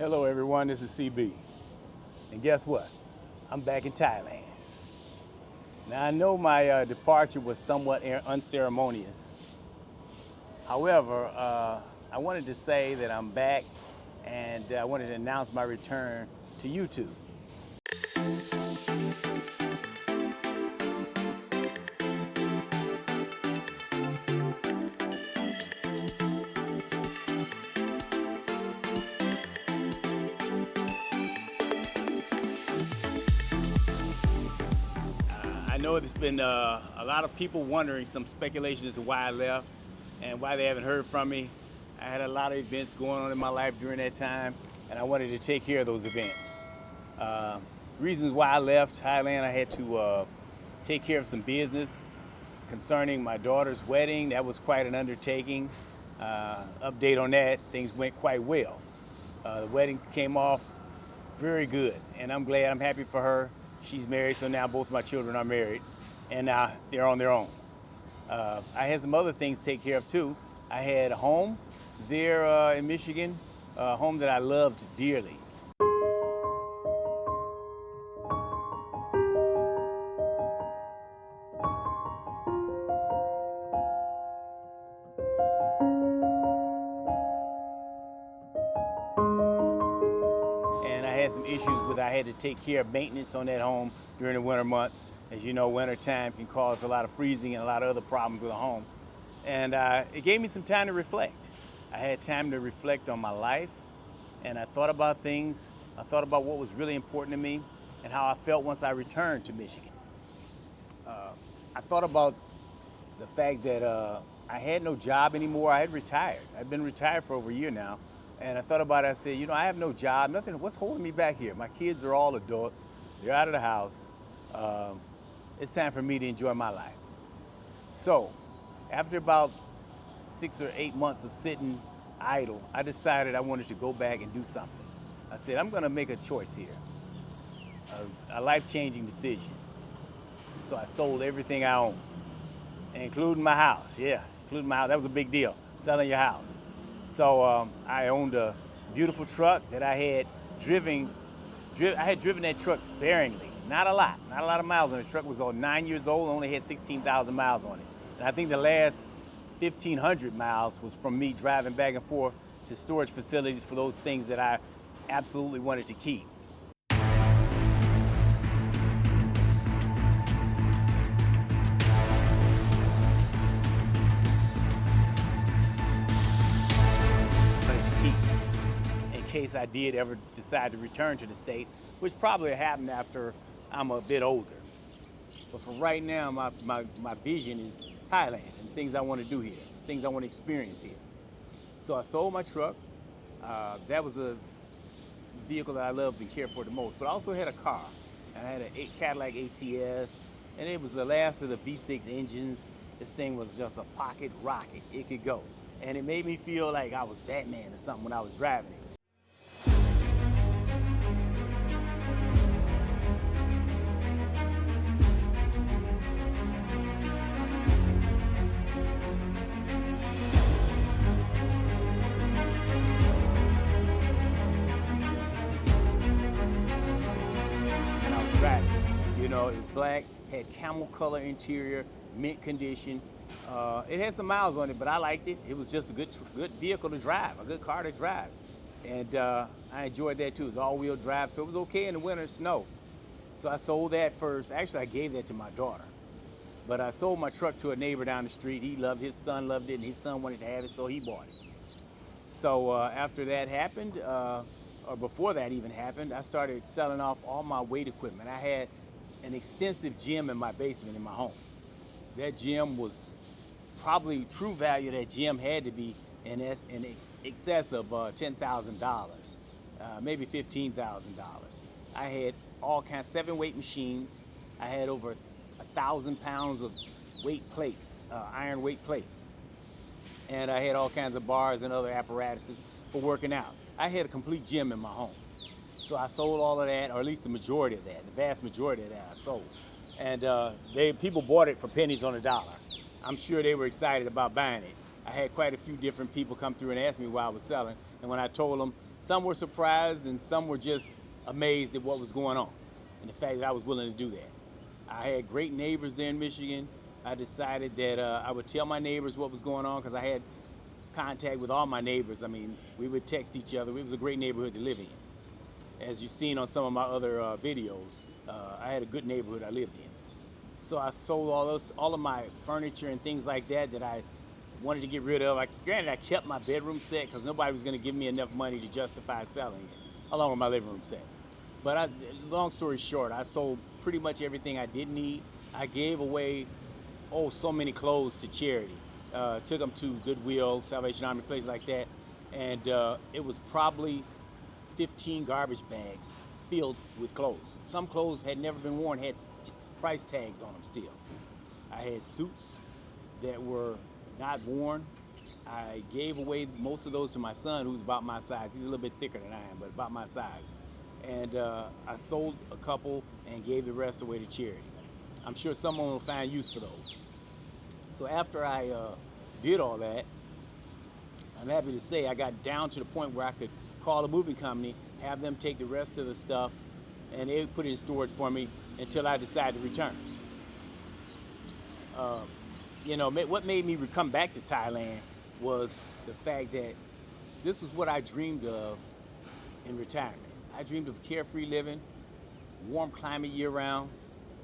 Hello everyone, this is CB. And guess what? I'm back in Thailand. Now I know my departure was somewhat unceremonious. However, I wanted to say that I'm back and I wanted to announce my return to YouTube. I know there's been a lot of people wondering, some speculation as to why I left and why they haven't heard from me. I had a lot of events going on in my life during that time, and I wanted to take care of those events. Reasons why I left Thailand: I had to take care of some business concerning my daughter's wedding. That was quite an undertaking. Update on that, things went quite well. The wedding came off very good, and I'm glad, I'm happy for her. She's married, so now both my children are married, and now they're on their own. I had some other things to take care of too. I had a home there in Michigan, a home that I loved dearly. And I had some issues with, I had to take care of maintenance on that home during the winter months. As you know, winter time can cause a lot of freezing and a lot of other problems with a home. And it gave me some time to reflect. I had time to reflect on my life, and I thought about things. I thought about what was really important to me and how I felt once I returned to Michigan. I thought about the fact that I had no job anymore. I had retired. I'd been retired for over a year now. And I thought about it, I said, you know, I have no job, nothing, what's holding me back here? My kids are all adults, they're out of the house. It's time for me to enjoy my life. So, after about 6 or 8 months of sitting idle, I decided I wanted to go back and do something. I said, I'm gonna make a choice here, a life-changing decision. So I sold everything I owned, including my house, including my house. That was a big deal, selling your house. So I owned a beautiful truck that I had driven. I had driven that truck sparingly, not a lot of miles on it. The truck was 9 years old, only had 16,000 miles on it. And I think the last 1,500 miles was from me driving back and forth to storage facilities for those things that I absolutely wanted to keep. In case I did ever decide to return to the States, which probably happened after I'm a bit older. But for right now, my vision is Thailand and things I want to do here, things I want to experience here. So I sold my truck. That was a vehicle that I loved and cared for the most, but I also had a car. And I had a Cadillac ATS, and it was the last of the V6 engines. This thing was just a pocket rocket. It could go. And it made me feel like I was Batman or something when I was driving it. You know, it was black, had camel color interior, mint condition. It had some miles on it, but I liked it. It was just a good vehicle to drive, a good car to drive. And I enjoyed that too. It was all-wheel drive, so it was okay in the winter snow. So I sold that first. Actually, I gave that to my daughter. But I sold my truck to a neighbor down the street. He loved it, his son loved it, and his son wanted to have it, so he bought it. So after that happened, or before that even happened, I started selling off all my weight equipment. I had an extensive gym in my basement in my home. That gym was probably, true value of that gym had to be in excess of $10,000, maybe $15,000. I had all kinds, 7 weight machines. I had over 1,000 pounds of weight plates, iron weight plates. And I had all kinds of bars and other apparatuses for working out. I had a complete gym in my home. So I sold all of that, or at least the majority of that, the vast majority of that I sold. And people bought it for pennies on the dollar. I'm sure they were excited about buying it. I had quite a few different people come through and ask me why I was selling. And when I told them, some were surprised and some were just amazed at what was going on and the fact that I was willing to do that. I had great neighbors there in Michigan. I decided that I would tell my neighbors what was going on because I had contact with all my neighbors. I mean, we would text each other. It was a great neighborhood to live in. As you've seen on some of my other videos, I had a good neighborhood I lived in. So I sold all of my furniture and things like that that I wanted to get rid of. Granted, I kept my bedroom set because nobody was going to give me enough money to justify selling it, along with my living room set. But long story short, I sold pretty much everything I didn't need. I gave away, so many clothes to charity. Took them to Goodwill, Salvation Army, places like that. And it was probably 15 garbage bags filled with clothes. Some clothes had never been worn, had price tags on them still. I had suits that were not worn. I gave away most of those to my son, who's about my size. He's a little bit thicker than I am, but about my size. And I sold a couple and gave the rest away to charity. I'm sure someone will find use for those. So after I did all that, I'm happy to say I got down to the point where I could call a moving company, have them take the rest of the stuff, and they would put it in storage for me until I decided to return. What made me come back to Thailand was the fact that this was what I dreamed of in retirement. I dreamed of carefree living, warm climate year-round.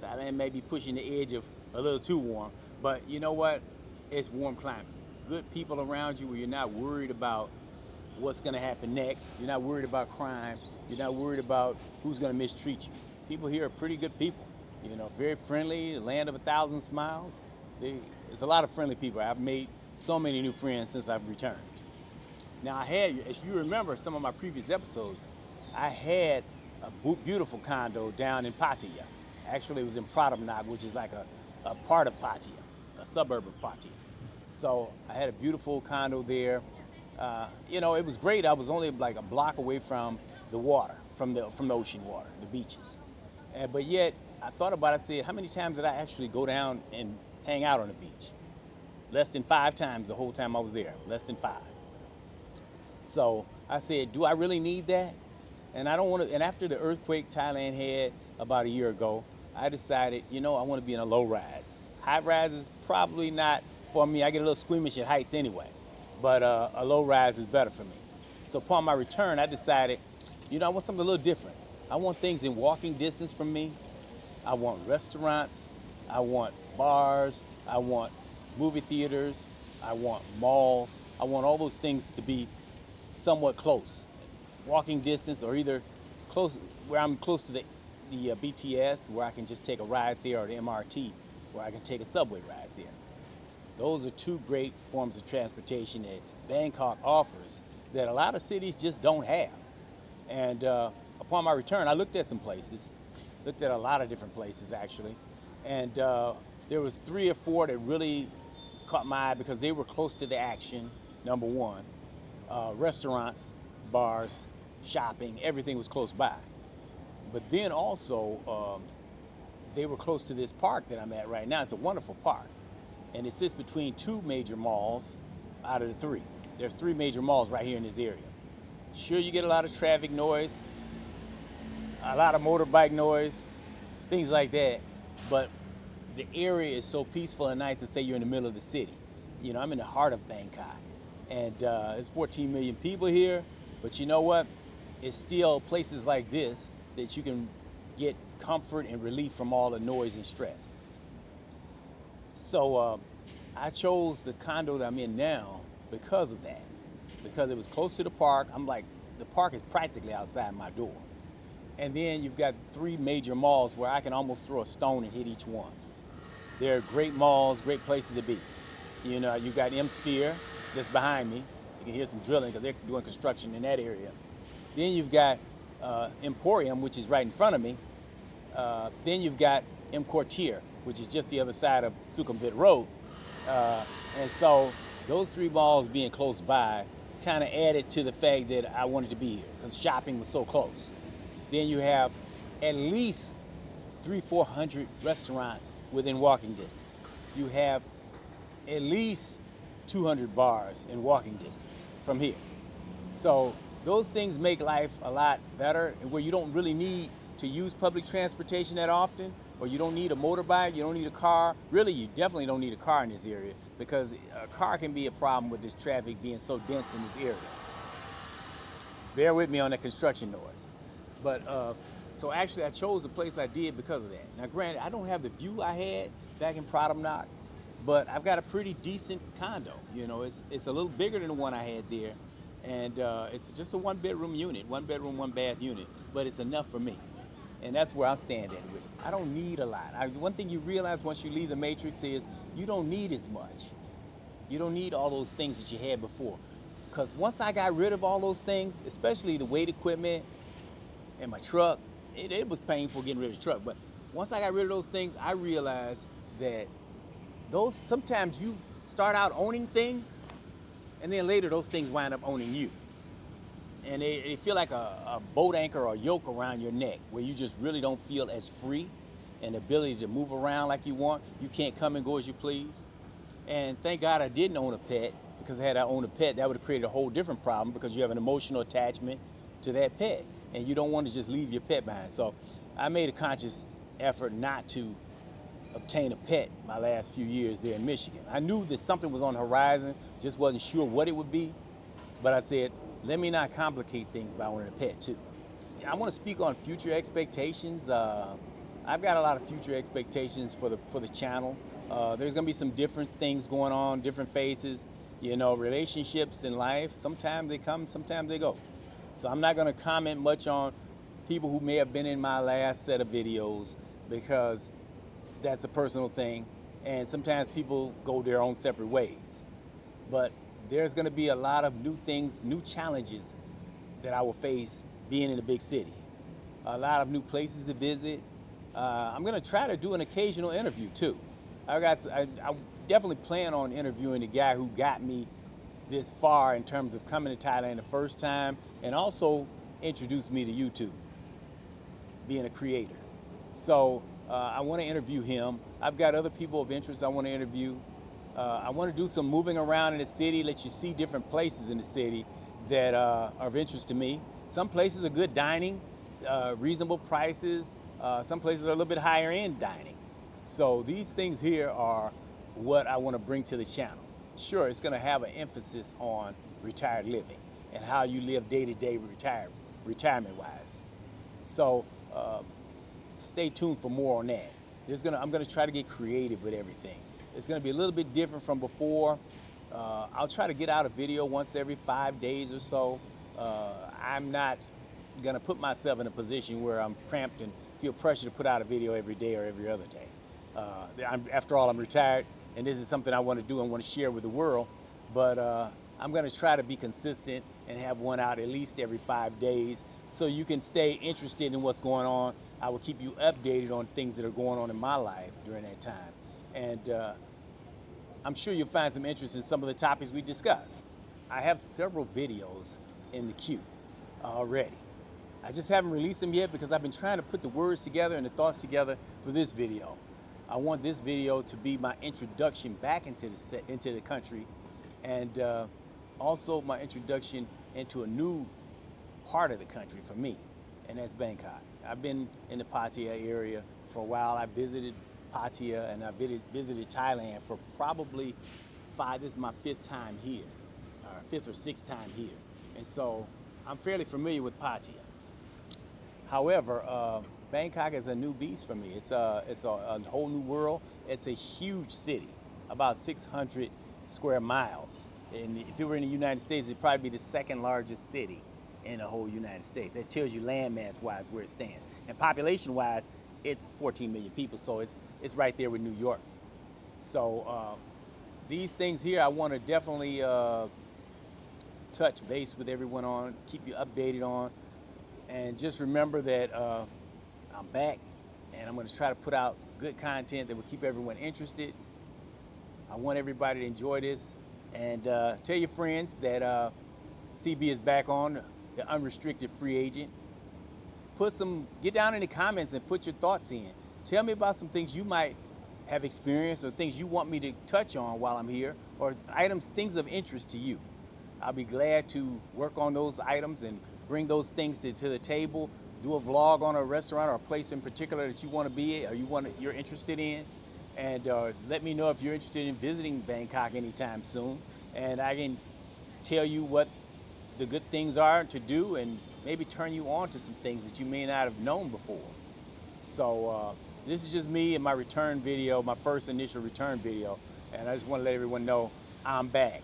Thailand may be pushing the edge of a little too warm, but you know what? It's warm climate. Good people around you where you're not worried about what's going to happen next. You're not worried about crime. You're not worried about who's going to mistreat you. People here are pretty good people. Very friendly, the land of 1,000 smiles. There's a lot of friendly people. I've made so many new friends since I've returned. Now, as you remember some of my previous episodes, I had a beautiful condo down in Pattaya. Actually, it was in Pradamnagar, which is like a part of Pattaya, a suburb of Pattaya. So I had a beautiful condo there. It was great. I was only like a block away from the water, from the ocean water, the beaches. But yet, I thought about it, I said, how many times did I actually go down and hang out on the beach? Less than 5 times the whole time I was there, less than 5. So I said, do I really need that? And I don't want to, and after the earthquake Thailand had about a year ago, I decided, I want to be in a low rise. High rise is probably not for me. I get a little squeamish at heights anyway, but a low rise is better for me. So upon my return, I decided, I want something a little different. I want things in walking distance from me. I want restaurants. I want bars. I want movie theaters. I want malls. I want all those things to be somewhat close. Walking distance, or either close, where I'm close to the BTS, where I can just take a ride there, or the MRT, where I can take a subway ride there. Those are 2 great forms of transportation that Bangkok offers that a lot of cities just don't have. And upon my return, I looked at some places, looked at a lot of different places actually, and there was 3 or 4 that really caught my eye because they were close to the action, number one. Restaurants, bars, shopping, everything was close by. But then also, they were close to this park that I'm at right now. It's a wonderful park. And it sits between 2 major malls out of the 3. There's 3 major malls right here in this area. Sure, you get a lot of traffic noise, a lot of motorbike noise, things like that. But the area is so peaceful and nice to say you're in the middle of the city. I'm in the heart of Bangkok. And there's 14 million people here. But you know what? It's still places like this that you can get comfort and relief from all the noise and stress. So I chose the condo that I'm in now because of that. Because it was close to the park. The park is practically outside my door. And then you've got 3 major malls where I can almost throw a stone and hit each one. They're great malls, great places to be. You've got M-Sphere that's behind me. You can hear some drilling because they're doing construction in that area. Then you've got Emporium, which is right in front of me. Then you've got M Quartier, which is just the other side of Sukhumvit Road. And so those 3 malls being close by kind of added to the fact that I wanted to be here because shopping was so close. Then you have at least 300-400 restaurants within walking distance. You have at least 200 bars in walking distance from here. So those things make life a lot better, and where you don't really need to use public transportation that often, or you don't need a motorbike, you don't need a car. Really, you definitely don't need a car in this area, because a car can be a problem with this traffic being so dense in this area. Bear with me on the construction noise. But so actually I chose the place I did because of that. Now granted, I don't have the view I had back in Pradamnak, but I've got a pretty decent condo. You know, it's a little bigger than the one I had there. And it's just a one bedroom, one bath unit, but it's enough for me. And that's where I stand at with it. I don't need a lot. One thing you realize once you leave the matrix is you don't need as much. You don't need all those things that you had before. Because once I got rid of all those things, especially the weight equipment and my truck, it was painful getting rid of the truck. But once I got rid of those things, I realized that sometimes you start out owning things, and then later those things wind up owning you. And they feel like a boat anchor or a yoke around your neck, where you just really don't feel as free and the ability to move around like you want. You can't come and go as you please. And thank God I didn't own a pet, because had I owned a pet, that would have created a whole different problem, because you have an emotional attachment to that pet, and you don't want to just leave your pet behind. So I made a conscious effort not to obtain a pet my last few years there in Michigan. I knew that something was on the horizon, just wasn't sure what it would be, but I said, let me not complicate things by owning a pet too. I want to speak on future expectations. I've got a lot of future expectations for the channel. There's going to be some different things going on, different phases. You know, relationships in life, sometimes they come, sometimes they go. So I'm not going to comment much on people who may have been in my last set of videos, because that's a personal thing, and sometimes people go their own separate ways. But there's going to be a lot of new things, new challenges that I will face being in a big city. A lot of new places to visit. I'm going to try to do an occasional interview too. I definitely plan on interviewing the guy who got me this far in terms of coming to Thailand the first time, and also introduced me to YouTube, being a creator. So I want to interview him. I've got other people of interest I want to interview. I want to do some moving around in the city, let you see different places in the city that are of interest to me. Some places are good dining, reasonable prices. Some places are a little bit higher end dining. So these things here are what I want to bring to the channel. Sure, it's going to have an emphasis on retired living and how you live day to day retirement wise. So stay tuned for more on that. I'm going to try to get creative with everything. It's going to be a little bit different from before. I'll try to get out a video once every 5 days or so. I'm not going to put myself in a position where I'm cramped and feel pressure to put out a video every day or every other day. After all, I'm retired, and this is something I want to do and want to share with the world. But I'm going to try to be consistent and have one out at least every 5 days, so you can stay interested in what's going on. I will keep you updated on things that are going on in my life during that time. And I'm sure you'll find some interest in some of the topics we discuss. I have several videos in the queue already. I just haven't released them yet because I've been trying to put the words together and the thoughts together for this video. I want this video to be my introduction back into the country, and also my introduction into a new part of the country for me, and that's Bangkok. I've been in the Pattaya area for a while. I visited Pattaya, and I visited Thailand for probably this is my fifth time here, or fifth or sixth time here. And so I'm fairly familiar with Pattaya. However, Bangkok is a new beast for me. It's a whole new world. It's a huge city, about 600 square miles. And if it were in the United States, it'd probably be the second largest city in the whole United States. That tells you landmass-wise where it stands. And population-wise, it's 14 million people, so it's right there with New York. So these things here, I want to definitely touch base with everyone on, keep you updated on, and just remember that I'm back, and I'm going to try to put out good content that will keep everyone interested. I want everybody to enjoy this, and tell your friends that CB is back on, the Unrestricted Free Agent. Get down in the comments and put your thoughts in. Tell me about some things you might have experienced or things you want me to touch on while I'm here, or items, things of interest to you. I'll be glad to work on those items and bring those things to the table, do a vlog on a restaurant or a place in particular that you want to be or you're interested in. And let me know if you're interested in visiting Bangkok anytime soon. And I can tell you what the good things are to do and maybe turn you on to some things that you may not have known before. So this is just me and my return video, my first initial return video. And I just want to let everyone know I'm back.